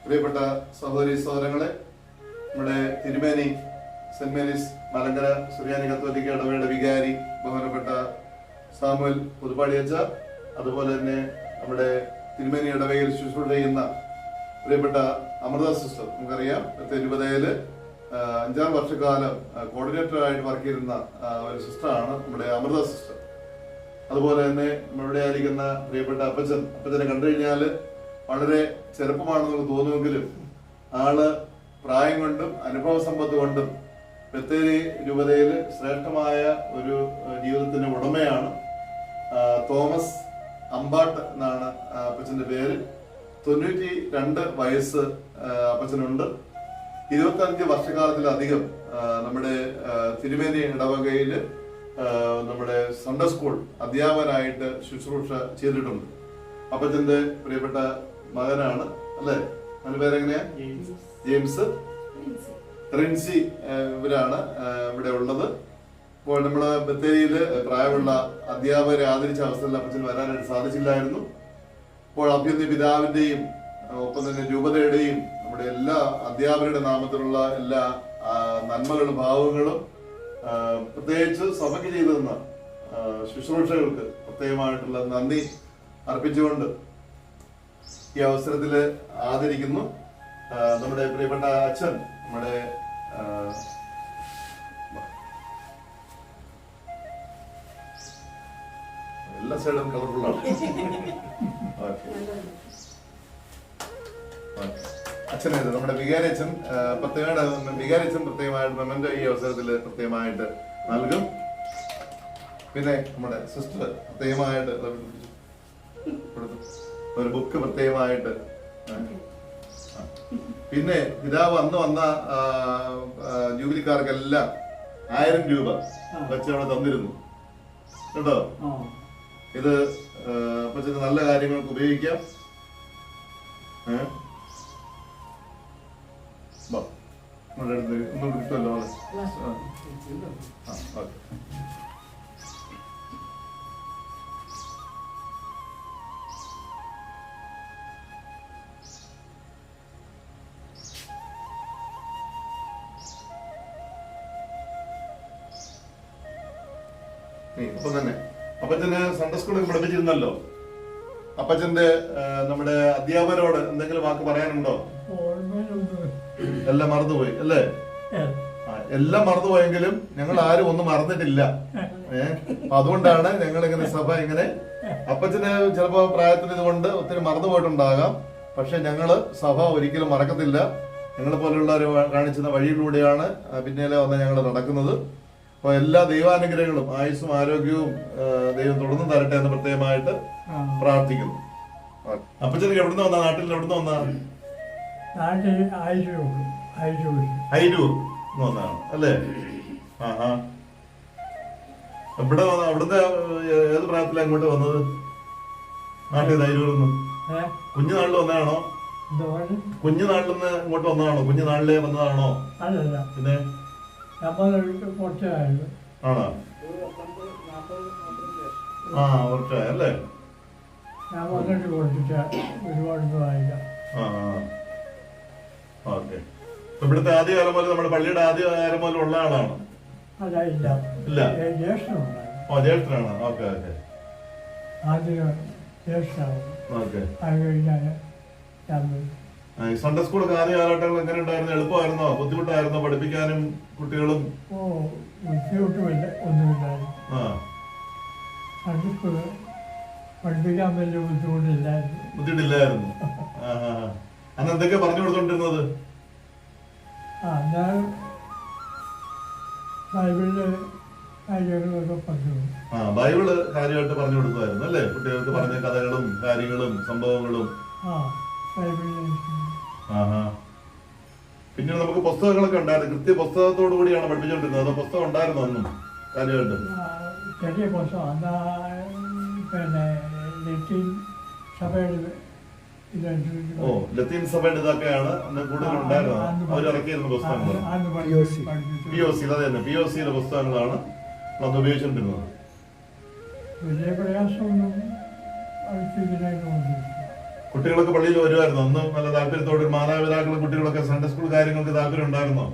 പ്രിയപ്പെട്ട സഹോദരി സഹോദരങ്ങളെ, നമ്മുടെ തിരുമേനി സെന്റ് മേരീസ് മലങ്കര സുറിയാനി കത്തോലിക്ക ഇടവകയുടെ വികാരി ബഹുമാനപ്പെട്ട സാമുവൽ പുതുപ്പാടിയച്ച, അതുപോലെ തന്നെ നമ്മുടെ തിരുമേനി ഇടവകയിൽ ശുശ്രൂഷ ചെയ്യുന്ന പ്രിയപ്പെട്ട അമൃത സിസ്റ്റർ, നമുക്കറിയാം തിരുപതയില് 5 വർഷക്കാലം കോർഡിനേറ്ററായിട്ട് വർക്ക് ചെയ്യുന്ന ഒരു സിസ്റ്ററാണ് നമ്മുടെ അമൃത സിസ്റ്റർ. അതുപോലെ തന്നെ നമ്മളിവിടെ ആയിരിക്കുന്ന പ്രിയപ്പെട്ട അപ്പച്ചനെ കണ്ടു കഴിഞ്ഞാൽ വളരെ ചെറുപ്പമാണെന്ന് നമുക്ക് തോന്നുമെങ്കിലും ആള് പ്രായം കൊണ്ടും അനുഭവ സമ്പത്ത് കൊണ്ടും ബത്തേരി രൂപതയിൽ ശ്രേഷ്ഠമായ ഒരു ജീവിതത്തിന്റെ ഉടമയാണ്. തോമസ് അമ്പാട്ട് എന്നാണ് അപ്പച്ചന്റെ പേര്. 92 വയസ്സ് അപ്പച്ചനുണ്ട്. 25 വർഷക്കാലത്തിലധികം നമ്മുടെ തിരുമേനി ഇടവകയില് നമ്മുടെ സൺഡേ സ്കൂൾ അധ്യാപകനായിട്ട് ശുശ്രൂഷ ചെയ്തിട്ടുണ്ട്. അപ്പച്ചന്റെ പ്രിയപ്പെട്ട മകനാണ് അല്ലെ? അവന്റെ പേരെങ്ങനെയാ? ജെയിംസ്, റിൻസി, ഇവരാണ് ഇവിടെ ഉള്ളത്. ഇപ്പോൾ നമ്മള് ബത്തേരിയില് പ്രായമുള്ള അധ്യാപകരെ ആദരിച്ച അവസരത്തിൽ അപ്പച്ചന് വരാനായിട്ട് സാധിച്ചില്ലായിരുന്നു. ഇപ്പോൾ അഭ്യുന്ന പിതാവിന്റെയും ഒപ്പം തന്നെ രൂപതയുടെയും നമ്മുടെ എല്ലാ അധ്യാപകരുടെ നാമത്തിലുള്ള എല്ലാ നന്മകളും ഭാവങ്ങളും പ്രത്യേകിച്ച് സഭയ്ക്ക് ചെയ്തിരുന്ന ശുശ്രൂഷകൾക്ക് പ്രത്യേകമായിട്ടുള്ള നന്ദി അർപ്പിച്ചുകൊണ്ട് ഈ അവസരത്തില് ആദരിക്കുന്നു. നമ്മുടെ പ്രിയപ്പെട്ട അച്ഛൻ, നമ്മുടെ എല്ലാ സൈഡും കളർഫുള്ളാണ്. അച്ഛനേത് നമ്മുടെ വികാരി അച്ഛൻ പ്രത്യേകമായിട്ട് മെമ്മന്റ് ഈ അവസരത്തിൽ പ്രത്യേകമായിട്ട് നൽകും. പിന്നെ നമ്മുടെ സിസ്റ്റർ പ്രത്യേകമായിട്ട് ഒരു ബുക്ക് പ്രത്യേകമായിട്ട്. പിന്നെ പിതാവ് അന്ന് വന്ന ജൂബിലിക്കാർക്കെല്ലാം 1000 രൂപ വെച്ച് അവിടെ തന്നിരുന്നു കേട്ടോ. ഇത് അപ്പച്ചന് നല്ല കാര്യങ്ങൾക്ക് ഉപയോഗിക്കാം. ഒന്നും കിട്ടുമല്ലോ. ഓക്കെ. ഇപ്പൊ തന്നെ അപ്പച്ചന് സൺഡേ സ്കൂളിൽ പഠിപ്പിച്ചിരുന്നല്ലോ. അപ്പച്ചന്റെ നമ്മുടെ അധ്യാപകരോട് എന്തെങ്കിലും വാക്ക് പറയാനുണ്ടോ? എല്ലാം മറന്നുപോയി അല്ലേ? എല്ലാം മറന്നുപോയെങ്കിലും ഞങ്ങൾ ആരും ഒന്നും മറന്നിട്ടില്ല. അപ്പൊ അതുകൊണ്ടാണ് ഞങ്ങൾ ഇങ്ങനെ സഭ ഇങ്ങനെ. അപ്പച്ചന് ചിലപ്പോ പ്രായത്തിന് ഇതുകൊണ്ട് ഒത്തിരി മറന്നുപോയിട്ടുണ്ടാകാം. പക്ഷെ ഞങ്ങള് സഭ ഒരിക്കലും മറക്കത്തില്ല. ഞങ്ങളെ പോലെയുള്ളവർ കാണിച്ചുന്ന വഴിയിലൂടെയാണ് പിന്നീട് വന്ന് ഞങ്ങൾ നടക്കുന്നത്. അപ്പൊ എല്ലാ ദൈവാനുഗ്രഹങ്ങളും ആയുസ്സും ആരോഗ്യവും ദൈവം തുടർന്നും തരട്ടെ എന്ന് പ്രത്യേകമായിട്ട് പ്രാർത്ഥിക്കുന്നു. അപ്പച്ചനക്ക് എവിടുന്ന് വന്നാ? നാട്ടിൽ എവിടുന്ന് വന്നാ? അയിരൂർ വന്നാണ് അല്ലേ? ആഹാ. ഇവിടെ അവിടുന്ന് ഏത് പ്രായത്തിലാണ് ഇങ്ങോട്ട് വന്നത്? നാട്ടിൽ അയിരൂർന്ന് കുഞ്ഞുനാളിൽ വന്നതാണോ? കുഞ്ഞുനാളിൽ നിന്ന് ഇങ്ങോട്ട് വന്നതാണോ? കുഞ്ഞുനാളിലെ വന്നതാണോ? പിന്നെ ആണോ? കുറച്ചായ അല്ലേ? ഓക്കെ. ഇവിടുത്തെ ആദ്യകാലം പോലെ നമ്മുടെ പള്ളിയുടെ ആദ്യകാലം പോലെ ഉള്ള ആളാണ്? ഇല്ല. ഓ, ജ്യേഷ്ഠനാണ്. Okay okay okay. സൺഡേ സ്കൂളൊക്കെ ആദ്യ കാലഘട്ടങ്ങൾ എങ്ങനെ ഉണ്ടായിരുന്നു? എളുപ്പമായിരുന്നോ? ബുദ്ധിമുട്ടായിരുന്നോ പഠിപ്പിക്കാനും കുട്ടികളും? പഠിപ്പിക്കാൻ വലിയ ബുദ്ധിമുട്ടില്ലായിരുന്നു. അന്ന് എന്തൊക്കെ പറഞ്ഞു കൊടുത്തോണ്ടിരുന്നത്? ഞാൻ ബൈബിളില് കാര്യങ്ങളൊക്കെ പറഞ്ഞു. ബൈബിള് കാര്യമായിട്ട് പറഞ്ഞു കൊടുക്കുമായിരുന്നു അല്ലേ? കുട്ടികൾക്ക് പറഞ്ഞ കഥകളും കാര്യങ്ങളും സംഭവങ്ങളും. പിന്നെ നമുക്ക് പുസ്തകങ്ങളൊക്കെ ഉണ്ടായിരുന്നു. കൃത്യ പുസ്തകത്തോടു കൂടിയാണ് പഠിപ്പിച്ചോണ്ടിരുന്നത്. അതോ പുസ്തകം ഉണ്ടായിരുന്നു അന്നും കാര്യമായിട്ട്? ചെറിയ പുസ്തകം. അന്നാ പിന്നെ ലത്തീൻ സഭയുടെ ലത്തീൻ സഭയുടെ ഇതൊക്കെയാണ് അന്ന് കൂടുതൽ ഉണ്ടായിരുന്നത്. അവരിറക്കിയിരുന്ന പുസ്തകങ്ങൾ POC. അത് തന്നെ POCയിലെ പുസ്തകങ്ങളാണ് അന്ന് ഉപയോഗിച്ചോണ്ടിരുന്നത്. വലിയ പ്രയാസമൊന്നും കുട്ടികളൊക്കെ പള്ളിയിൽ വരുമായിരുന്നു അന്ന് നല്ല താല്പര്യത്തോടെ മാതാപിതാക്കളും കുട്ടികളൊക്കെ സൺഡേ സ്കൂൾ കാര്യങ്ങൾക്ക് താല്പര്യം ഉണ്ടായിരുന്നോ?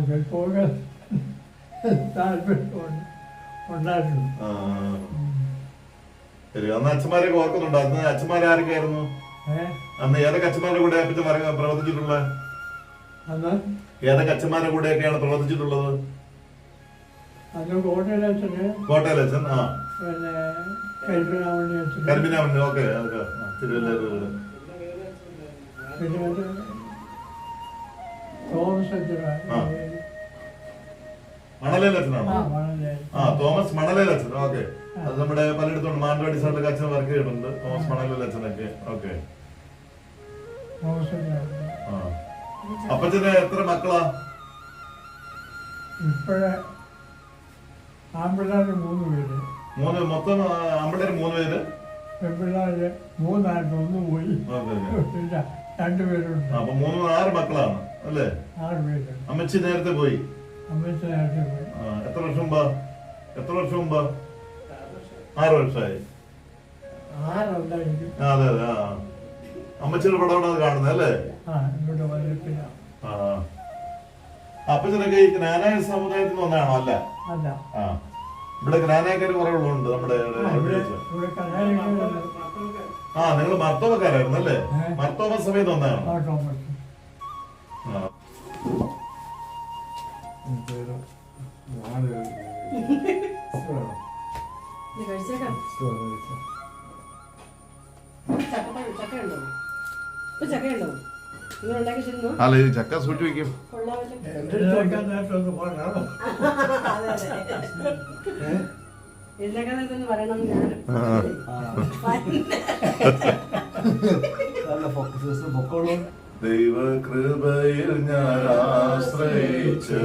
ചിലപ്പോൾ താല്പര്യം ഉണ്ടായിരുന്നു. ശരി. അന്ന് അച്ഛന്മാരെയൊക്കെ ഓർക്കുന്നുണ്ടോ? അന്ന് അച്ഛന്മാരാരൊക്കെ ആയിരുന്നു? അന്ന് ഏതൊക്കെ അച്ഛന്മാരുടെ കൂടെ അപ്പച്ചൻ പ്രവർത്തിച്ചിട്ടുള്ളത്? അന്ന് ഏതൊക്കെ അച്ഛന്മാരുടെ കൂടെയൊക്കെയാണ് പ്രവർത്തിച്ചിട്ടുള്ളത്? അന്ന് കോട്ടയിലച്ഛന്, കോട്ടയിലച്ഛൻ, പിന്നെ കരിപ്പിനാമണ്ണി അച്ഛന്, കരിമ്പിനാമണ്ണി, ഓക്കെ, തിരുവല്ല, പിന്നെ തോമസ് അച്ഛനാണ്, മണലേലച്ഛനാണോ? വളരെ തോമസ് മണലേലച്ഛൻ, ഓക്കെ. അത് നമ്മുടെ പലയിടത്തുണ്ട്. മാനന്തവാടി സൈഡിലൊക്കെ അച്ഛൻ വർക്ക് ചെയ്തിട്ടുണ്ട്, തോമസ് മണലേലച്ഛനൊക്കെ, ഓക്കെ. തോമസ് അച്ഛനാണ്. അപ്പച്ചന് എത്ര മക്കളാ? ഇപ്പോഴേ ആൺപിള്ളേർ 3 പേര്. മൊത്തം ആൺപിള്ളേര് 3 പേര്. പെൺപിള്ളേര് 3 1 പോയി, 2 പേരുണ്ട്. അപ്പൊ 6 മക്കളാണ് അല്ലേ? 6 പേരുണ്ട്. അമ്മച്ചി നേരത്തെ പോയി. അമ്മച്ചി നേരത്തെ പോയി. എത്ര വർഷം മുമ്പാ? 6 വർഷമായി. 6 എനിക്ക്. അതെ അതെ. അമ്മച്ചിയുടെ പടമാണ് അത് കാണുന്നത് അല്ലേ? ഇവിടെ വന്നിട്ടില്ല. അപ്പച്ചനൊക്കെ ഈ ജ്ഞാനായ സമുദായത്തിൽ നിന്ന് വന്നതാണോ? അല്ല. അല്ല. ഇവിടെ ജ്ഞാനായക്കാര് കുറെ ഉള്ളുണ്ട് നമ്മുടെ. ഇവിടെ കലാകാരന്മാരുണ്ട്. നിങ്ങൾ മർത്തോമക്കാരായിരുന്നു അല്ലേ? മർത്തോമ സമയത്ത് വന്നതാണ്. അല്ല, ഈ ചക്ക സൂക്ഷിച്ചു വെക്കും. ദൈവകൃപയിൽ ഞാൻ ആശ്രയിച്ച്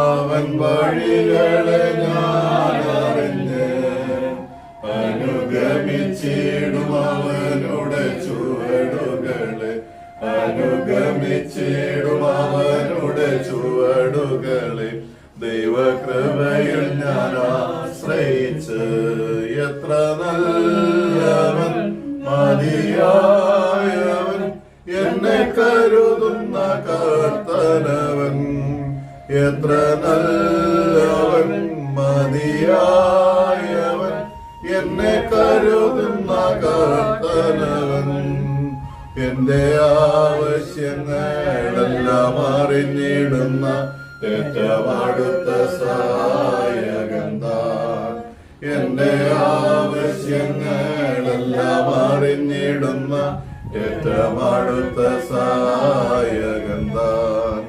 അവൻ വഴികളെ ഞാൻ അറിഞ്ഞ് അനുഗമിച്ചിടും അവനുടെ ചുവടുകളെ, അനുഗമിച്ചിടും അവനുടെ ചുവടുകളെ. ദൈവകൃപയിൽ ഞാൻ ആശ്രയിച്ച് എത്ര നല്ലവൻ, മതിയായവൻ, എന്നെ കരുതുന്ന കർത്തനവൻ. എത്ര നല്ലവൻ, മതിയായവൻ, എന്നെ കരുതുന്ന കർത്തനവൻ. എന്റെ ആവശ്യങ്ങളെല്ലാം അറിഞ്ഞിടുന്ന ഏറ്റവും അടുത്ത സഹായകൻ താൻ. എന്റെ ആവശ്യങ്ങളെല്ലാം അറിഞ്ഞിടുന്ന ഏറ്റവും അടുത്ത സഹായകൻ താൻ.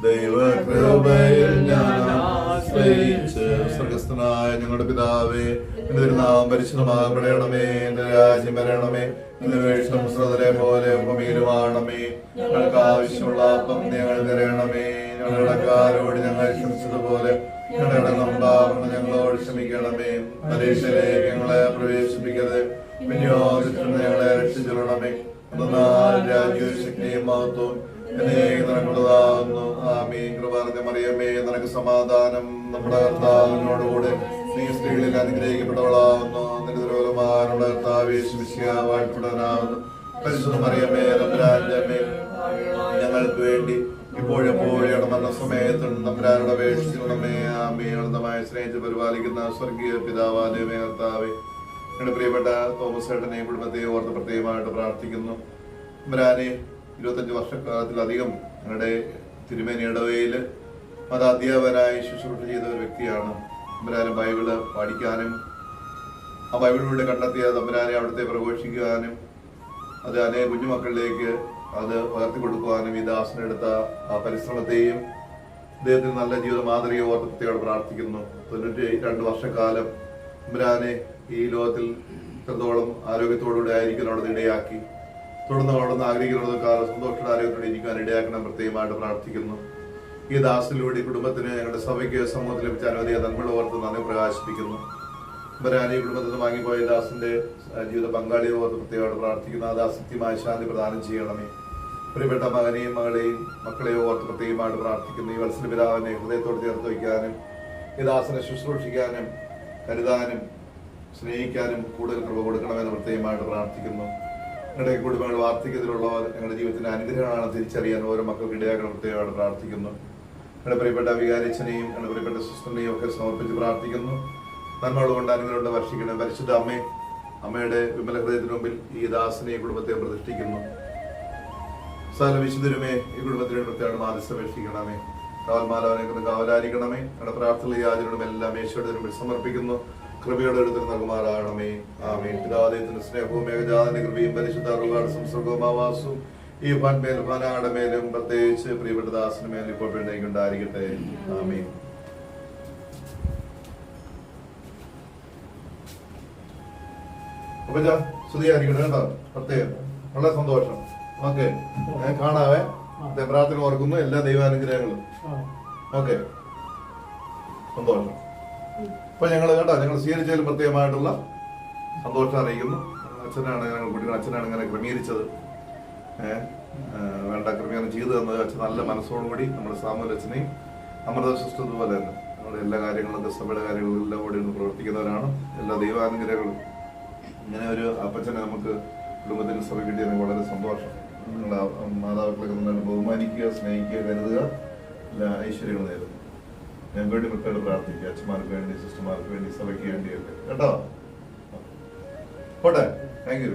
ദൈവകൃപയിൽ ഞാൻ ആശ്രയിച്ച്. സ്വർഗസ്ഥനായ ഞങ്ങളുടെ പിതാവേ, നിന്റെ നാമം പരിശുദ്ധമാകപ്പെടണമേ, നിന്റെ രാജ്യം വരണമേ, നിന്റെ വീഴ്ച മുസ്ലിം പോലെ ഭൂമിയിലുമാണമേ. ഞങ്ങൾക്ക് ആവശ്യമുള്ള അപ്പം ഞങ്ങൾ തരണമേ. ഞങ്ങളുടെ കടക്കാരോട് ഞങ്ങൾ ക്ഷമിച്ചതുപോലെ ഞങ്ങളുടെ പാപങ്ങൾ ഞങ്ങളോട് ക്ഷമിക്കണമേ. പരീക്ഷയിലേക്ക് ഞങ്ങളെ പ്രവേശിപ്പിക്കരുത്, പിന്നെയോജത്തിൽ ഞങ്ങളെ രക്ഷിച്ചിടണമേ. രാജ്യവും ശക്തിയും മഹത്വവും നിനക്കുള്ളതാകുന്നു. ആമീൻ. കൃപാർന്ന മറിയമേ, നിനക്ക് സമാധാനം. നമ്മുടെ കർത്താവിനോടുകൂടെ നീ സ്ത്രീകളിൽ അനുഗ്രഹിക്കപ്പെട്ടവളാകുന്നു. നിന്റെ ദുരോഗമാരുടെ കർത്താവ് വാഴ്ത്തപ്പെടാനാകുന്നു. പരിശുദ്ധ മറിയമേ, തമ്പുരാന്റെ അമ്മേ, ഞങ്ങൾക്ക് വേണ്ടി ഇപ്പോഴെപ്പോഴും മരണസമയത്തും തമ്പുരാനോട് അപേക്ഷിക്കണമേ. ആമീൻ. അനന്തമായ സ്നേഹിച്ച് പരിപാലിക്കുന്ന സ്വർഗീയ പിതാവായ കർത്താവേ, ഞങ്ങളുടെ പ്രിയപ്പെട്ട തോമസ് ചേട്ടനെയും കുടുംബത്തെയും ഓർത്ത് പ്രത്യേകമായിട്ട് പ്രാർത്ഥിക്കുന്നു. തമ്പുരാനെ, 25 വർഷക്കാലത്തിലധികം ഞങ്ങളുടെ തിരുമേനി ഇടവയിൽ മതാധ്യാപകനായി ശുശ്രൂഷ ചെയ്ത ഒരു വ്യക്തിയാണ്. തമ്പുരാനെ ബൈബിള് പഠിക്കാനും ആ ബൈബിളിലൂടെ കണ്ടെത്തിയ തമ്പുരാനെ അവിടുത്തെ പ്രഘോഷിക്കാനും അത് അനേക കുഞ്ഞുമക്കളിലേക്ക് അത് പകർത്തിക്കൊടുക്കുവാനും ഈ ദാസനെടുത്ത ആ പരിശ്രമത്തെയും അദ്ദേഹത്തിന് നല്ല ജീവിത മാതൃകയെ ഓർത്ത് പ്രത്യേകം പ്രാർത്ഥിക്കുന്നു. 92 വർഷക്കാലം തമ്പുരാനെ ഈ ലോകത്തിൽ ഇത്രത്തോളം ആരോഗ്യത്തോടുകൂടി ആയിരിക്കുന്നതോടെ ഇടയാക്കി. തുടർന്ന് അവിടുന്ന് ആഗ്രഹിക്കുന്നത് കാലം സന്തോഷത്തോടെ ആരോഗ്യത്തോടെ ഇരിക്കാൻ ഇടയാക്കണം പ്രത്യേകമായിട്ട് പ്രാർത്ഥിക്കുന്നു. ഈ ദാസനിലൂടെ കുടുംബത്തിന്, ഞങ്ങളുടെ സഭയ്ക്ക്, സമൂഹത്തിൽ ലഭിച്ച അനവധി നന്മകൾ ഓർത്ത് നന്ദി പ്രകാശിപ്പിക്കുന്നു. ഈ കുടുംബത്തിൽ നിന്ന് വാങ്ങിപ്പോയ ദാസന്റെ ജീവിത പങ്കാളിയെ ഓർത്ത് പ്രത്യേകമായിട്ട് പ്രാർത്ഥിക്കുന്നു. ആ ദാസത്യമായ ശാന്തി പ്രദാനം ചെയ്യണമേ. പ്രിയപ്പെട്ട മകനെയും മകളെയും മക്കളെയും ഓർത്ത് പ്രത്യേകമായിട്ട് പ്രാർത്ഥിക്കുന്നു. ഈ വത്സല പിതാവിനെ ഹൃദയത്തോട് ചേർത്ത് വയ്ക്കാനും ഈ ദാസനെ ശുശ്രൂഷിക്കാനും കരുതാനും സ്നേഹിക്കാനും കൂടുതൽ കൃപ കൊടുക്കണമെന്ന് പ്രത്യേകമായിട്ട് പ്രാർത്ഥിക്കുന്നു. ഞങ്ങളുടെ കുടുംബങ്ങൾ വാർദ്ധക്യത്തിലുള്ളവർ ഞങ്ങളുടെ ജീവിതത്തിന്റെ അനുഗ്രഹമാണ് തിരിച്ചറിയാൻ ഓരോ മക്കൾക്ക് ഇടയാക്കണം പ്രത്യേകമായിട്ട് പ്രാർത്ഥിക്കുന്നു. ഞങ്ങളുടെ പ്രിയപ്പെട്ട വികാരിച്ചനെയും ഞങ്ങളുടെ പ്രിയപ്പെട്ട സിസ്റ്ററിനെയും ഒക്കെ സമർപ്പിച്ച് പ്രാർത്ഥിക്കുന്നു. നന്മകൾ കൊണ്ട് അനുഗ്രഹം വർഷിക്കണം. പരിശുദ്ധ അമ്മയുടെ വിമല ഹൃദയത്തിന് മുമ്പിൽ ഈ ദാസനെ കുടുംബത്തെ പ്രതിഷ്ഠിക്കുന്നു. സകല വിശുദ്ധരുമേ ഈ കുടുംബത്തിന് പ്രത്യേകം മാധ്യസ്ഥ അപേക്ഷിക്കണമേ. കാവൽമാലവനെ കൊണ്ട് കാവലായിരിക്കണമേ. ഞങ്ങളുടെ പ്രാർത്ഥന യാചനകളും എല്ലാം യേശുവിന്റെ മുമ്പിൽ സമർപ്പിക്കുന്നു. കൃപയോടെ എടുത്തു നൽകുമാറാകണമേ. ആമേൻ. പിതാദൈവത്തിന്റെ സ്നേഹവും ഏകജാതന്റെ കൃപയും പരിശുദ്ധ അറുപാട് സംസർഗവും ആവാസവും ഈ ഭാനാടെ മേലും പ്രത്യേകിച്ച് പ്രിയപ്പെട്ട ദാസന് മേലും ഇപ്പോൾ ഉണ്ടായിരിക്കട്ടെ. ആമേൻ. അപ്പൊ സ്തുതിയായിരിക്കട്ടെ കേട്ടോ. പ്രത്യേകം വളരെ സന്തോഷം. ഓക്കെ, ഞാൻ കാണാവേ. പ്രാർത്ഥന ഓർക്കുന്നു. എല്ലാ ദൈവാനുഗ്രഹങ്ങളും. ഓക്കെ, സന്തോഷം. അപ്പൊ ഞങ്ങള് കേട്ടോ, ഞങ്ങൾ സ്വീകരിച്ചതിൽ പ്രത്യേകമായിട്ടുള്ള സന്തോഷം അറിയിക്കുന്നു. അച്ഛനാണ് ഞങ്ങൾ കുട്ടികൾ അച്ഛനാണ് ഇങ്ങനെ ക്രമീകരിച്ചത്. വേണ്ട ക്രമീകരണം ചെയ്തു തന്നത് അച്ഛൻ നല്ല മനസ്സോടുകൂടി നമ്മുടെ സാമൂഹ്യ അച്ഛനെയും അമൃത സിസ്റ്റം പോലെ തന്നെ നമ്മുടെ എല്ലാ കാര്യങ്ങളും സഭയുടെ കാര്യങ്ങളും എല്ലാം കൂടി ഒന്ന് പ്രവർത്തിക്കുന്നവരാണ്. എല്ലാ ദൈവാനുഗ്രഹങ്ങളും. ഇങ്ങനെ ഒരു അപ്പച്ചനെ നമുക്ക് കുടുംബത്തിന് സഭ കിട്ടിയതിന് വളരെ സന്തോഷം. നിങ്ങളുടെ മാതാപിതാക്കളൊക്കെ നന്നായിട്ട് ബഹുമാനിക്കുക, സ്നേഹിക്കുക, കരുതുക. എല്ലാ ഐശ്വര്യങ്ങൾ നേരുന്നു. ഞങ്ങൾക്ക് വേണ്ടി മക്കളോട് പ്രാർത്ഥിക്കുക. അച്ഛന്മാർക്ക് വേണ്ടി, സിസ്റ്റർമാർക്ക് വേണ്ടി, സഭയ്ക്ക് വേണ്ടിയൊക്കെ കേട്ടോ. പോട്ടെ. Thank you.